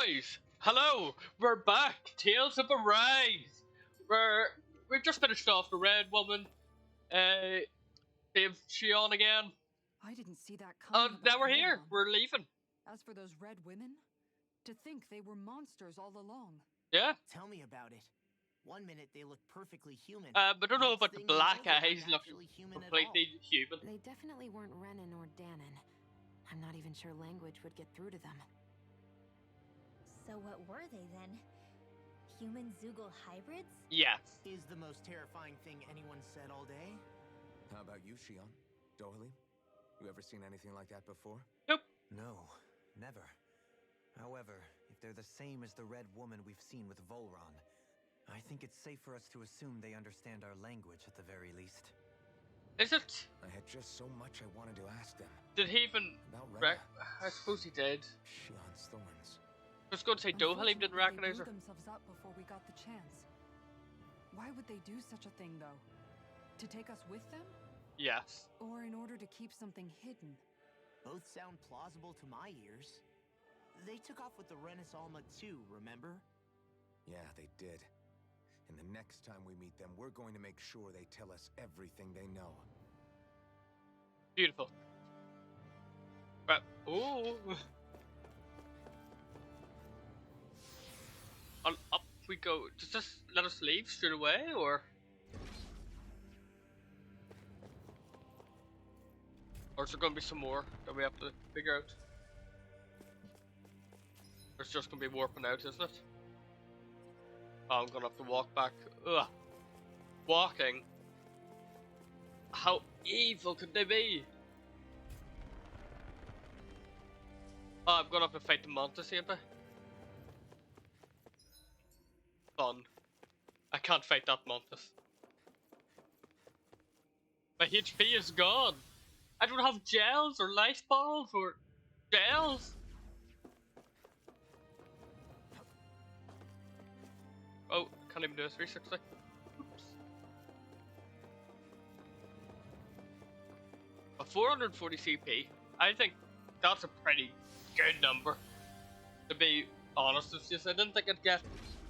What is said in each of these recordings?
Boys, hello, we're back. Tales of Arise. We've just finished off the Red Woman. They've she on again. I didn't see that coming. Now we're here. We're leaving. As for those red women, to think they were monsters all along. Yeah. Tell me about it. 1 minute they look perfectly human. But I don't know Next about the thing you black know, they're eyes not looking actually human at completely human. They definitely weren't Renan or Danon. I'm not even sure language would get through to them. So what were they then? Human Zoogle hybrids? Yeah. Is the most terrifying thing anyone said all day? How about you, Shion? Dohalim? You ever seen anything like that before? Nope. No, never. However, if they're the same as the Red Woman we've seen with Volron, I think it's safe for us to assume they understand our language at the very least. Is it? I had just so much I wanted to ask them. Did he even? About I suppose he did. Shion's thorns. I was going to say Dohalim didn't recognize her. They blew themselves up before we got the chance. Why would they do such a thing, though? To take us with them? Yes. Or in order to keep something hidden? Both sound plausible to my ears. They took off with the Renis Alma too, remember? Yeah, they did. And the next time we meet them, we're going to make sure they tell us everything they know. Beautiful. But oh. On up we go. Does this let us leave straight away, or is there going to be some more that we have to figure out? Or it's just going to be warping out, isn't it? Oh, I'm going to have to walk back. Ugh. Walking? How evil could they be? Oh, I'm going to have to fight the Mantis, ain't I? Fun. I can't fight that Mantis. My HP is gone. I don't have gels or life bottles or gels. Oh, can't even do a 360. Oops. A 440 CP. I think that's a pretty good number. To be honest with you, I didn't think I'd get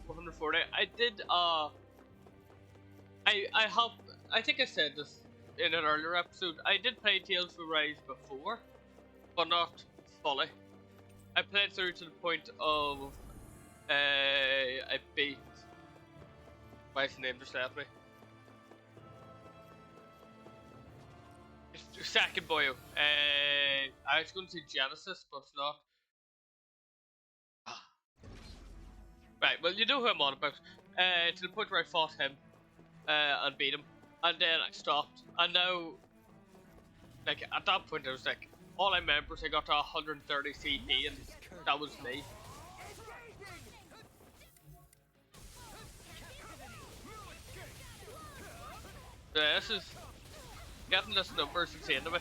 140. I did. I think I said this in an earlier episode. I did play Tales of Arise before, but not fully. I played through to the point of I beat. Why is the name just left me? It's second boyo. I was going to say Genesis, but it's not. Right, well, you know who I'm on about. To the point where I fought him and beat him, and then I stopped. And now, like at that point, I was like, all I remember is I got to 130 CP, and that was me. Yeah, this is getting this number is insane to me.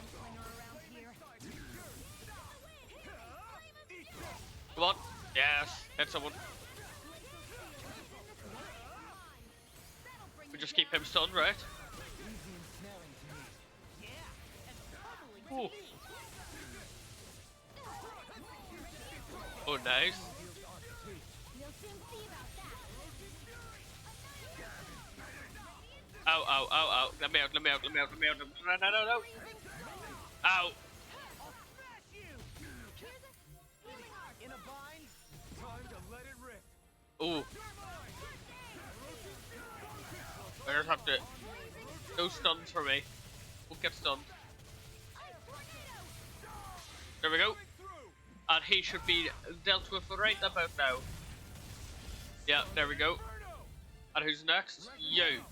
Come on, yes, hit someone. We just keep him stunned, right? Ooh. Oh, nice. Ow, ow, ow, ow. Let me out, let me out, let me out, let me out. No, no, no, no. Ow. Ooh. I just have to. No stuns for me. We'll get stunned. There we go. And he should be dealt with right about now. Yeah, there we go. And who's next? You.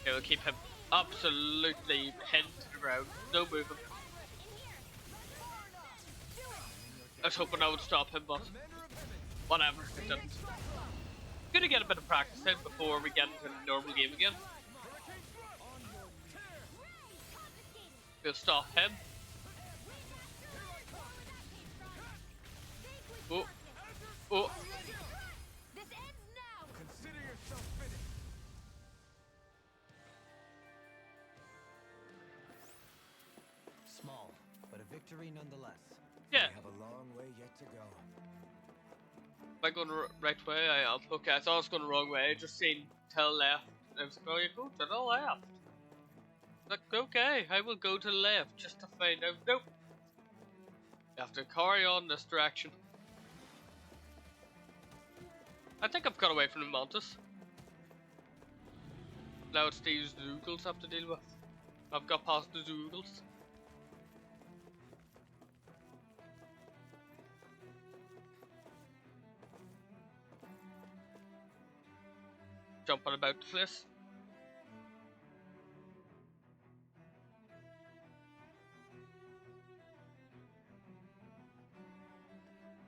Okay, we'll keep him absolutely pinned to the ground. No movement. I was hoping I would stop him, but whatever, it didn't. Gonna get a bit of practice in before we get into the normal game again. We'll stop him. Oh. Oh. Small, but a victory nonetheless. Yeah. We have a long way yet to go. Am I going the right way? I am. Okay, I thought I was going the wrong way. I just seen tell left. I was like, oh, you go to the left. Like, okay, I will go to the left just to find out. Nope. You have to carry on this direction. I think I've got away from the Mantis. Now it's these Zoogles I have to deal with. I've got past the Zoogles. Jumping about the place.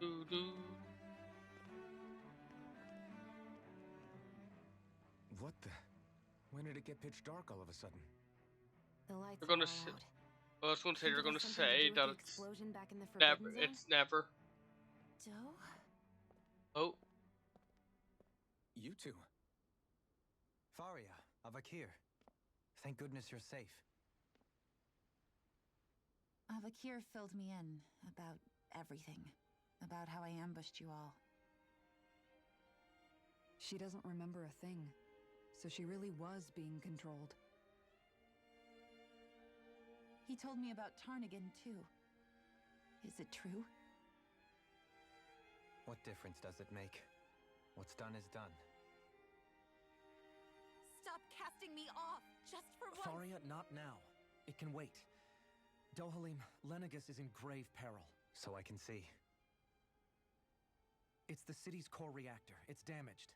Doo-doo. What the? When did it get pitch dark all of a sudden? The lights They're gonna are all s- out. Well, I was going to say Think they're it going has to something to say do with that the it's explosion back in the never. Forbidden Zone? It's never. Doe? Oh, You two. Faria, Avakir. Thank goodness you're safe. Avakir filled me in about everything. About how I ambushed you all. She doesn't remember a thing, so she really was being controlled. He told me about Tarnigan, too. Is it true? What difference does it make? What's done is done. Stop casting me off, just for once! Faria, not now. It can wait. Dohalim, Lenegus is in grave peril. So I can see. It's the city's core reactor. It's damaged.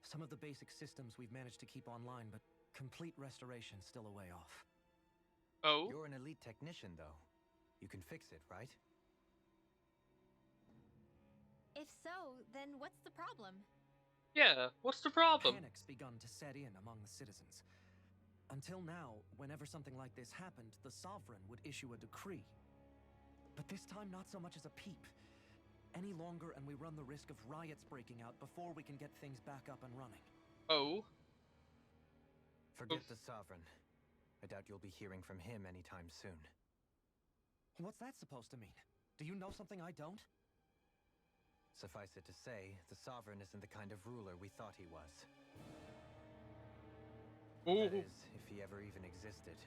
Some of the basic systems we've managed to keep online, but complete restoration's still a way off. oh. You're an elite technician, though. You can fix it, right? If so, then what's the problem? Yeah. What's the problem? Panic's begun to set in among the citizens. Until now, whenever something like this happened, the Sovereign would issue a decree. But this time, not so much as a peep. Any longer, and we run the risk of riots breaking out before we can get things back up and running. Oh. Forget the Sovereign. I doubt you'll be hearing from him anytime soon. What's that supposed to mean? Do you know something I don't? Suffice it to say, the Sovereign isn't the kind of ruler we thought he was. That is, if he ever even existed,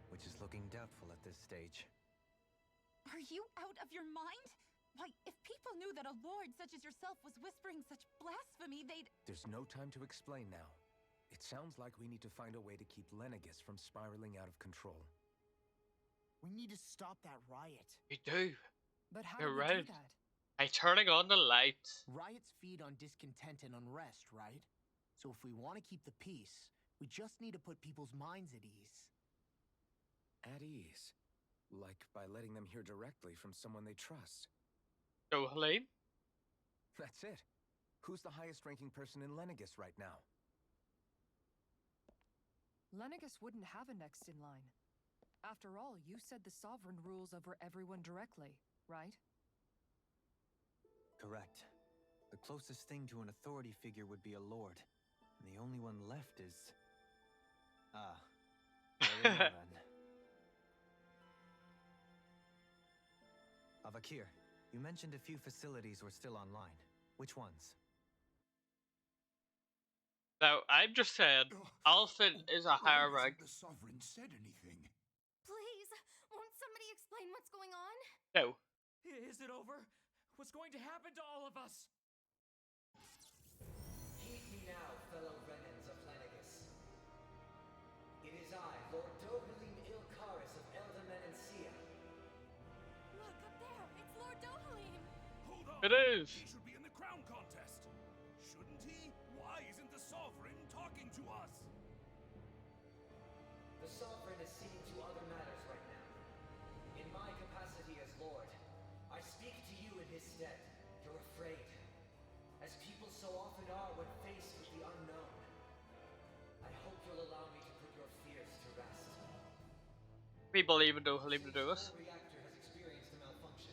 which is looking doubtful at this stage. Are you out of your mind? Why, if people knew that a lord such as yourself was whispering such blasphemy, they'd... There's no time to explain now. It sounds like we need to find a way to keep Lenegus from spiraling out of control. We need to stop that riot. We do. But how You're do we right. do that? By turning on the lights. Riots feed on discontent and unrest, right? So if we want to keep the peace, we just need to put people's minds at ease. At ease? Like by letting them hear directly from someone they trust. Dohalim? That's it. Who's the highest-ranking person in Lenegus right now? Lenegus wouldn't have a next in line. After all, you said the Sovereign rules over everyone directly, right? Correct. The closest thing to an authority figure would be a lord. And the only one left is... Ah. Very well, then. Avakir, you mentioned a few facilities were still online. Which ones? Now, I'm just saying, Alfin is a higher rank. The Sovereign said anything. Please, won't somebody explain what's going on? No. Is it over? What's going to happen to all of us? Heed me now, fellow Renans of Lenegus. It is I, Lord Dohalim Il Qaras of Eldamenencia. Look, up there! It's Lord Dohalim! Hold on! It is. He should be in the crown contest. Shouldn't he? Why isn't the Sovereign talking to us? The Sovereign is seeing to other matters right now. In my capacity as Lord, I speak to you in his stead. You're afraid. As people so often are when faced with the unknown. I hope you'll allow me to put your fears to rest. We believe in Dohalim to do us. The reactor has experienced a malfunction.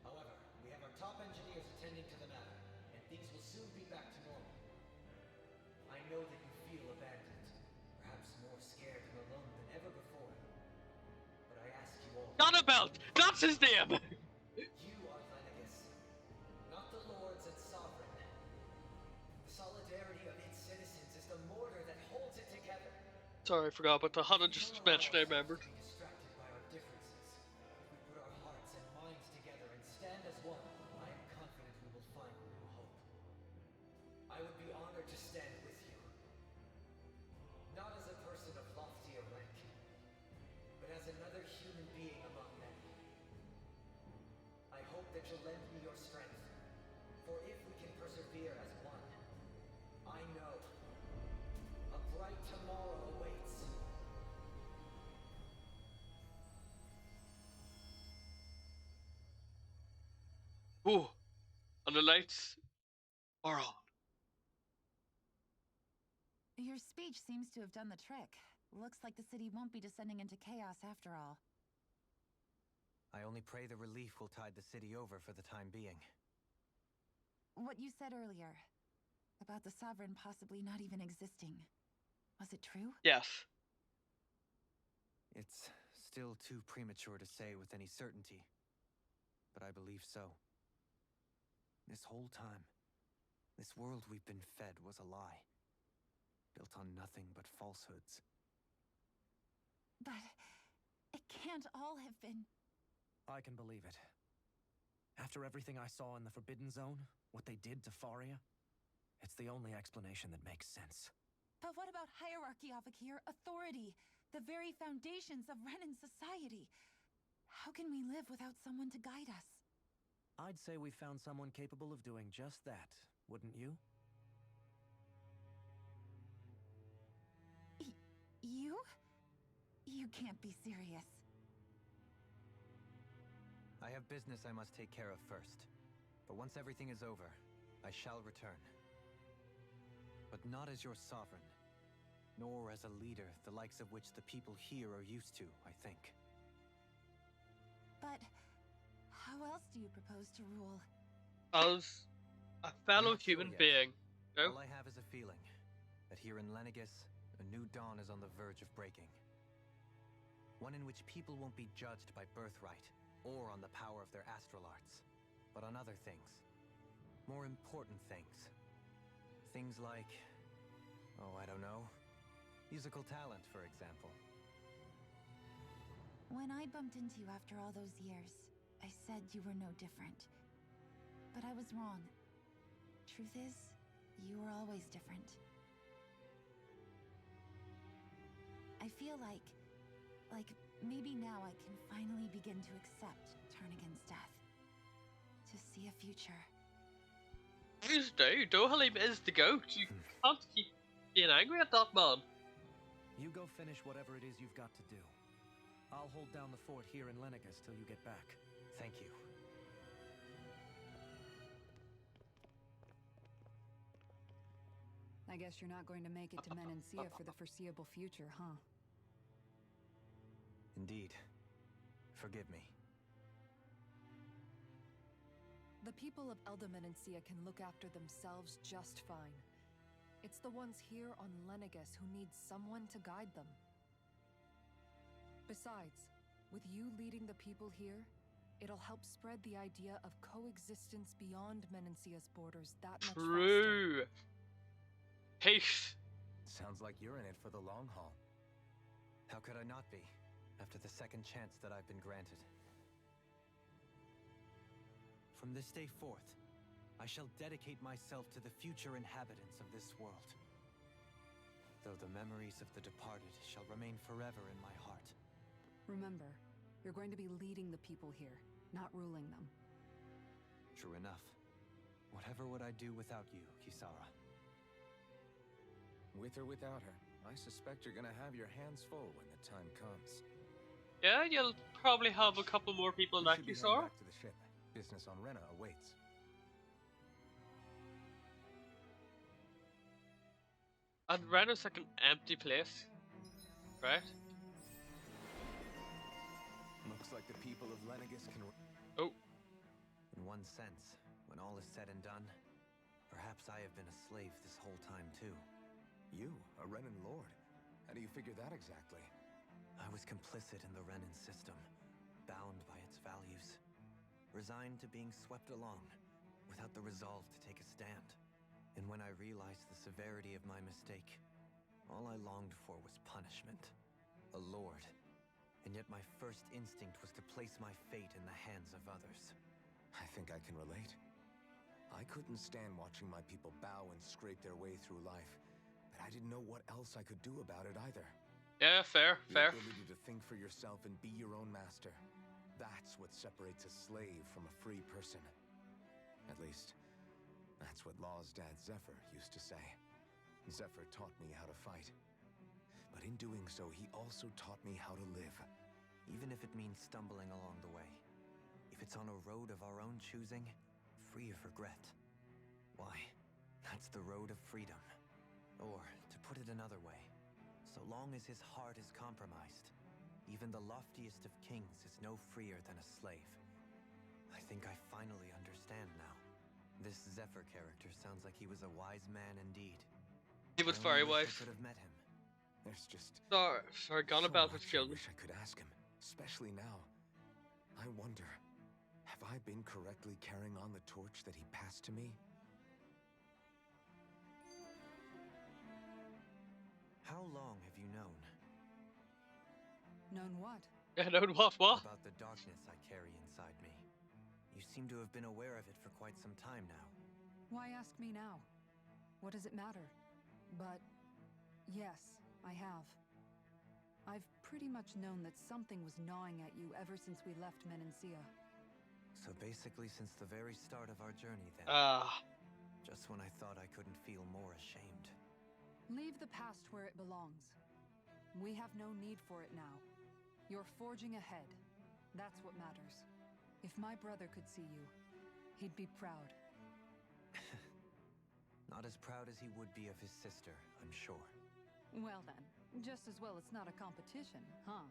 However, we have our top engineers attending to the matter, and things will soon be back to normal. I know that you feel abandoned, perhaps more scared and alone than ever before. But I ask you all Belt! That's his name! You are Lenegis, not the lords and sovereign. The solidarity of its citizens is the mortar that holds it together. Sorry, I forgot, but the Hannah just mentioned I remembered. Be distracted by our differences. If we put our hearts and minds together and stand as one, I am confident we will find new hope. I would be honored to stand with you. Not as a person of loftier rank, but as another human being among many. I hope that you'll lend me your strength, for if we can persevere as one, I know a bright tomorrow awaits. Ooh, and the lights are on. Your speech seems to have done the trick. Looks like the city won't be descending into chaos after all. I only pray the relief will tide the city over for the time being. What you said earlier, about the Sovereign possibly not even existing, was it true? Yes. It's still too premature to say with any certainty, but I believe so. This whole time, this world we've been fed was a lie, built on nothing but falsehoods. But it can't all have been... I can believe it. After everything I saw in the Forbidden Zone, what they did to Faria, it's the only explanation that makes sense. But what about hierarchy, Avakir? Authority? The very foundations of Renan society? How can we live without someone to guide us? I'd say we found someone capable of doing just that, wouldn't you? You? You can't be serious. I have business I must take care of first. But once everything is over, I shall return. But not as your sovereign, nor as a leader the likes of which the people here are used to, I think. But how else do you propose to rule? As a fellow Not sure human yet. being. No? All I have is a feeling that here in Lenegis, a new dawn is on the verge of breaking. One in which people won't be judged by birthright or on the power of their astral arts, but on other things. More important things. Things like, oh, I don't know, musical talent, for example. When I bumped into you after all those years, I said you were no different. But I was wrong. Truth is, you were always different. I feel like maybe now I can finally begin to accept Turnigan's death. To see a future. Please do. Dohalim is the goat. You can't keep being angry at that man. You go finish whatever it is you've got to do. I'll hold down the fort here in Lenegis till you get back. Thank you. I guess you're not going to make it to Menancia for the foreseeable future, huh? Indeed. Forgive me. The people of Menancia can look after themselves just fine. It's the ones here on Lenegis who need someone to guide them. Besides, with you leading the people here, it'll help spread the idea of coexistence beyond Menancia's borders that much faster. True. Peace. Sounds like you're in it for the long haul. How could I not be, after the second chance that I've been granted? From this day forth, I shall dedicate myself to the future inhabitants of this world. Though the memories of the departed shall remain forever in my heart. Remember, you're going to be leading the people here, not ruling them. True enough. Whatever would I do without you, Kisara? With or without her, I suspect you're gonna have your hands full when the time comes. Yeah, you'll probably have a couple more people We like should be you heading saw. back to the ship. Business on Rena awaits. And Rena's like an empty place, right? Looks like the people of Lenegis can... Oh. In one sense, when all is said and done, perhaps I have been a slave this whole time too. You, a Renan lord? How do you figure that exactly? I was complicit in the Renan system. bound by its values, resigned to being swept along, without the resolve to take a stand. And when I realized the severity of my mistake, all I longed for was punishment, a lord. And yet my first instinct was to place my fate in the hands of others. I think I can relate. I couldn't stand watching my people bow and scrape their way through life, but I didn't know what else I could do about it either. Yeah, fair. The ability to think for yourself and be your own master. That's what separates a slave from a free person. At least, that's what Law's dad Zephyr used to say. Zephyr taught me how to fight. But in doing so, he also taught me how to live. Even if it means stumbling along the way. If it's on a road of our own choosing, free of regret. Why, that's the road of freedom. Or, to put it another way, so long as his heart is compromised, even the loftiest of kings is no freer than a slave. I think I finally understand now. This Zephyr character sounds like he was a wise man indeed. He was very wise. I could have met him. There's just sorry, gone about his I children. wish I could ask him, especially now. I wonder, have I been correctly carrying on the torch that he passed to me? How long have you known? Known what? Yeah, known what? About the darkness I carry inside me. You seem to have been aware of it for quite some time now. Why ask me now? What does it matter? But yes, I have. I've pretty much known that something was gnawing at you ever since we left Menancia. So basically since the very start of our journey then. Just when I thought I couldn't feel more ashamed. Leave the past where it belongs. We have no need for it now. You're forging ahead. That's what matters. If my brother could see you, he'd be proud. Not as proud as he would be of his sister, I'm sure. Well then, just as well it's not a competition, huh?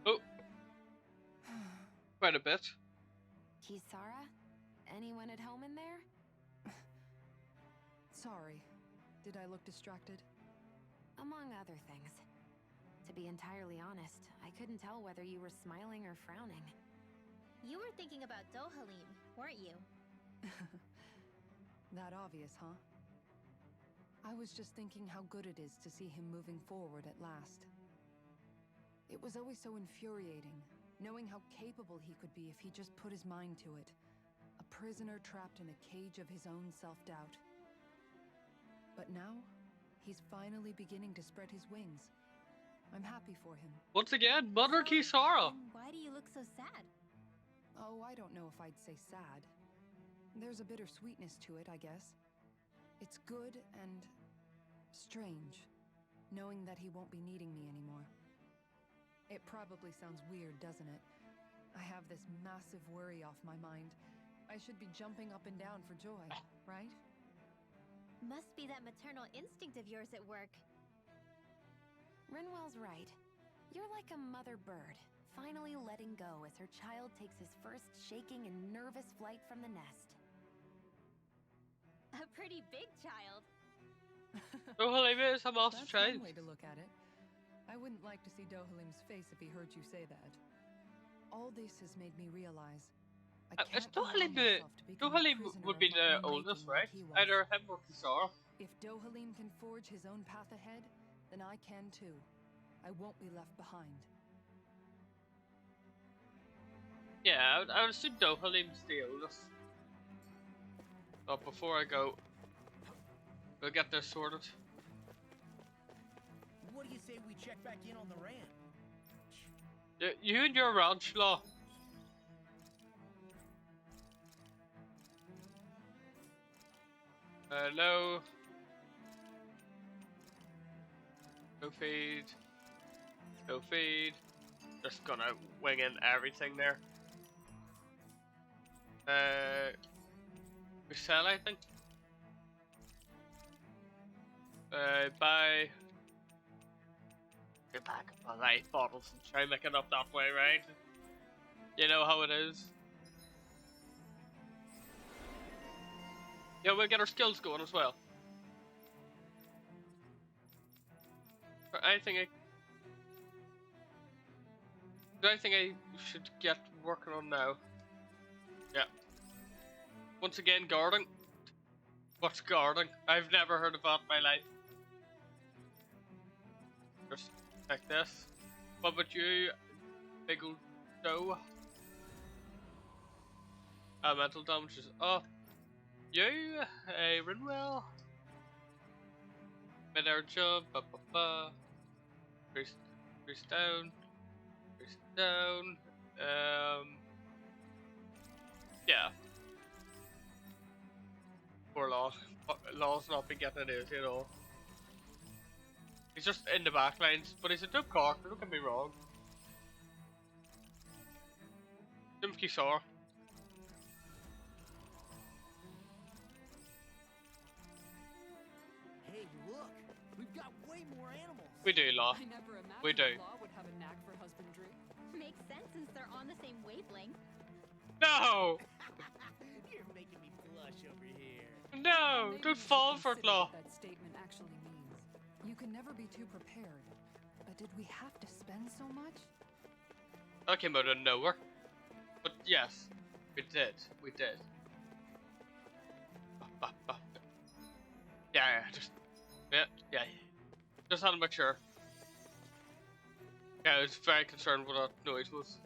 Oh. Quite a bit. Kisara? Anyone at home in there? Sorry. Did I look distracted? Among other things. To be entirely honest, I couldn't tell whether you were smiling or frowning. You were thinking about Dohalim, weren't you? That obvious, huh? I was just thinking how good it is to see him moving forward at last. It was always so infuriating, knowing how capable he could be if he just put his mind to it. A prisoner trapped in a cage of his own self-doubt. But now, he's finally beginning to spread his wings. I'm happy for him. Once again, Mother Kisara! Why do you look so sad? Oh, I don't know if I'd say sad. There's a bittersweetness to it, I guess. It's good and strange, knowing that he won't be needing me anymore. It probably sounds weird, doesn't it? I have this massive worry off my mind. I should be jumping up and down for joy, right? Must be that maternal instinct of yours at work. Rinwell's right. You're like a mother bird, finally letting go as her child takes his first shaking and nervous flight from the nest. A pretty big child. Dohalim is a master That's child. one way to look at it. I wouldn't like to see Dohalim's face if he heard you say that. All this has made me realize I Is can't allow myself to become a Dohalim prisoner would be of my the own oldest, making right? like he was. Either him or Kisara. If Dohalim can forge his own path ahead, then I can too. I won't be left behind. Yeah, I would assume Dohalim's the oldest. But before I go, we'll get this sorted. What do you say we check back in on the ranch? You and your ranch, Law. No. No feed. No feed. Just gonna wing in everything there. We sell, I think. Buy. Get back a light bottles and try making it up that way, right? You know how it is. Yeah, we'll get our skills going as well. I think Do I think I should get working on now? Yeah. Once again, guarding. What's guarding? I've never heard of that in my life. Just like this. What about you, big old doe? Mental damage is up. You, Rinwell. Mid-air jump, Increase down. Increase down. Yeah. Poor Law. Law's not been getting it at all. He's just in the back lines, but he's a dope character, don't get me wrong. Dimsky Saw. Hey, look! We've got way more animals! We do, Law. I never imagined We do. Law would have a knack for husbandry. Makes sense since they're on the same wavelength. No! You're making me blush over here. No! Maybe Don't you should fall for it, consider Law. what that statement actually means. You can never be too prepared. But did we have to spend so much? That came out of nowhere. But yes, we did. We did. Yeah, yeah. Just had to make sure. Yeah, I was very concerned what that noise was.